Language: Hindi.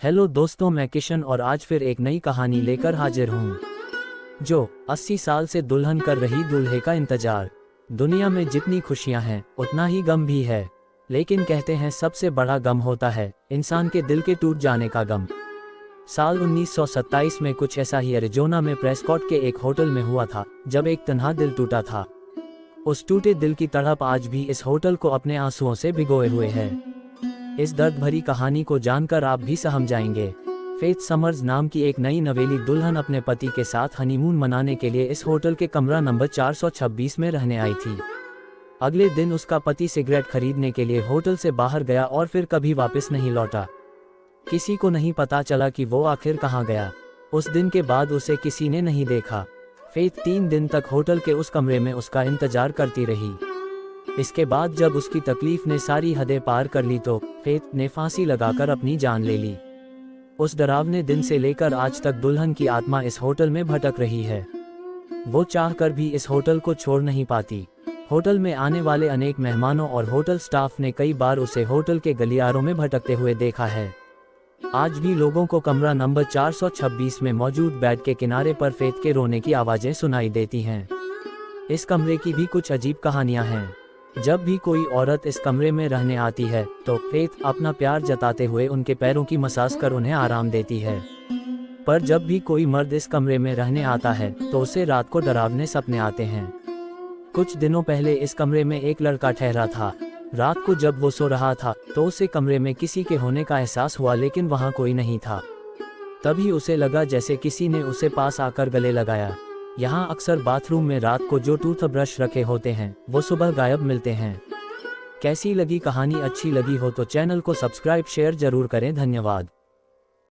हेलो दोस्तों, मैं किशन और आज फिर एक नई कहानी लेकर हाजिर हूँ जो 80 साल से दुल्हन कर रही दूल्हे का इंतजार। दुनिया में जितनी खुशियाँ हैं उतना ही गम भी है, लेकिन कहते हैं सबसे बड़ा गम होता है इंसान के दिल के टूट जाने का गम। साल 1927 में कुछ ऐसा ही एरिज़ोना में प्रेस्कॉट के एक होटल में हुआ था, जब एक तन्हा दिल टूटा था। उस टूटे दिल की तड़प आज भी इस होटल को अपने आंसुओं से भिगोए हुए है। इस दर्द भरी कहानी को जानकर आप भी सहम जाएंगे। फेथ समर्स नाम की एक नई नवेली दुल्हन अपने पति के साथ हनीमून मनाने के लिए इस होटल के कमरा नंबर 426 में रहने आई थी। अगले दिन उसका पति सिगरेट खरीदने के लिए होटल से बाहर गया और फिर कभी वापस नहीं लौटा। किसी को नहीं पता चला कि वो आखिर कहाँ गया। उस दिन के बाद उसे किसी ने नहीं देखा। फेथ 3 दिन तक होटल के उस कमरे में उसका इंतजार करती रही। इसके बाद जब उसकी तकलीफ ने सारी हदें पार कर ली तो फेथ ने फांसी लगाकर अपनी जान ले ली। उस डरावने दिन से लेकर आज तक दुल्हन की आत्मा इस होटल में भटक रही है। वो चाहकर भी इस होटल को छोड़ नहीं पाती। होटल में आने वाले अनेक मेहमानों और होटल स्टाफ ने कई बार उसे होटल के गलियारों में भटकते हुए देखा है। आज भी लोगों को कमरा नंबर 426 में मौजूद बेड के किनारे पर फेथ के रोने की आवाज़ें सुनाई देती हैं। इस कमरे की भी कुछ अजीब कहानियां हैं। जब भी कोई औरत इस कमरे में रहने आती है तो फेथ अपना प्यार जताते हुए उनके पैरों की मसाज कर उन्हें आराम देती है। पर जब भी कोई मर्द इस कमरे में रहने आता है तो उसे रात को डरावने सपने आते हैं। कुछ दिनों पहले इस कमरे में एक लड़का ठहरा था। रात को जब वो सो रहा था तो उसे कमरे में किसी के होने का एहसास हुआ, लेकिन वहाँ कोई नहीं था। तभी उसे लगा जैसे किसी ने उसे पास आकर गले लगाया। यहाँ अक्सर बाथरूम में रात को जो टूथब्रश रखे होते हैं वो सुबह गायब मिलते हैं। कैसी लगी कहानी? अच्छी लगी हो तो चैनल को सब्सक्राइब शेयर जरूर करें। धन्यवाद।